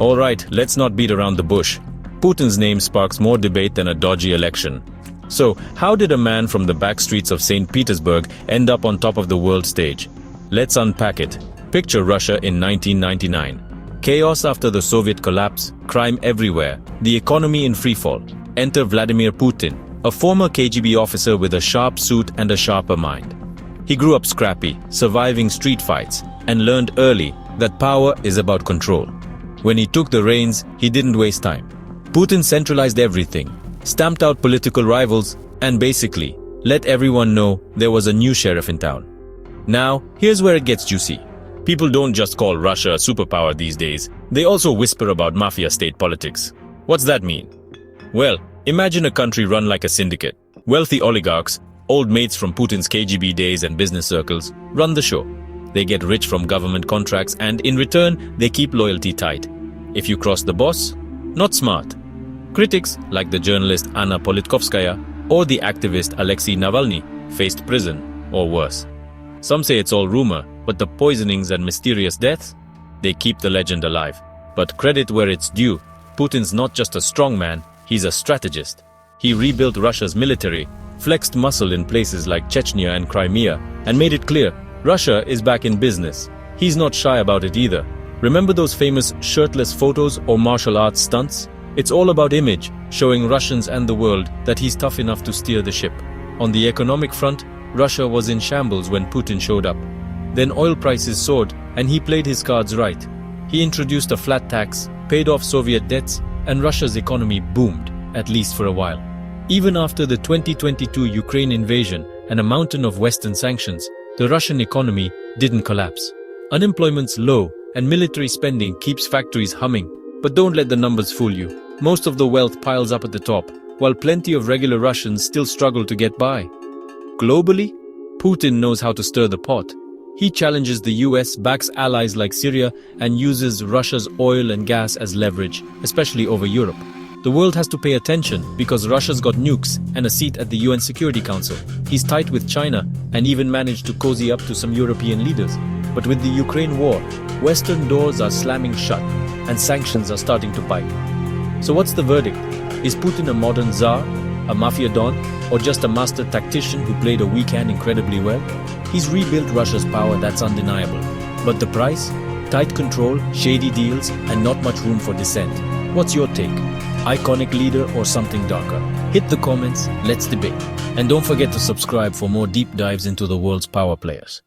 Alright, let's not beat around the bush. Putin's name sparks more debate than a dodgy election. So, how did a man from the back streets of St. Petersburg end up on top of the world stage? Let's unpack it. Picture Russia in 1999. Chaos after the Soviet collapse, crime everywhere, the economy in freefall. Enter Vladimir Putin, a former KGB officer with a sharp suit and a sharper mind. He grew up scrappy, surviving street fights, and learned early that power is about control. When he took the reins, he didn't waste time. Putin centralized everything, stamped out political rivals, and basically let everyone know there was a new sheriff in town. Now, here's where it gets juicy. People don't just call Russia a superpower these days, they also whisper about Mafia state politics. What's that mean? Well, imagine a country run like a syndicate. Wealthy oligarchs, old mates from Putin's KGB days and business circles, run the show. They get rich from government contracts and, in return, they keep loyalty tight. If you cross the boss, not smart. Critics, like the journalist Anna Politkovskaya or the activist Alexei Navalny, faced prison, or worse. Some say it's all rumor, but the poisonings and mysterious deaths, they keep the legend alive. But credit where it's due, Putin's not just a strong man, he's a strategist. He rebuilt Russia's military, flexed muscle in places like Chechnya and Crimea, and made it clear, Russia is back in business. He's not shy about it either. Remember those famous shirtless photos or martial arts stunts? It's all about image, showing Russians and the world that he's tough enough to steer the ship. On the economic front, Russia was in shambles when Putin showed up. Then oil prices soared, and he played his cards right. He introduced a flat tax, paid off Soviet debts, and Russia's economy boomed, at least for a while. Even after the 2022 Ukraine invasion and a mountain of Western sanctions, the Russian economy didn't collapse. Unemployment's low, and military spending keeps factories humming. But don't let the numbers fool you. Most of the wealth piles up at the top, while plenty of regular Russians still struggle to get by. Globally, Putin knows how to stir the pot. He challenges the US, backs allies like Syria, and uses Russia's oil and gas as leverage, especially over Europe. The world has to pay attention because Russia's got nukes and a seat at the UN Security Council. He's tight with China and even managed to cozy up to some European leaders. But with the Ukraine war, Western doors are slamming shut and sanctions are starting to bite. So what's the verdict? Is Putin a modern czar, a mafia don, or just a master tactician who played a weak hand incredibly well? He's rebuilt Russia's power, that's undeniable. But the price? Tight control, shady deals, and not much room for dissent. What's your take? Iconic leader or something darker? Hit the comments, let's debate. And don't forget to subscribe for more deep dives into the world's power players.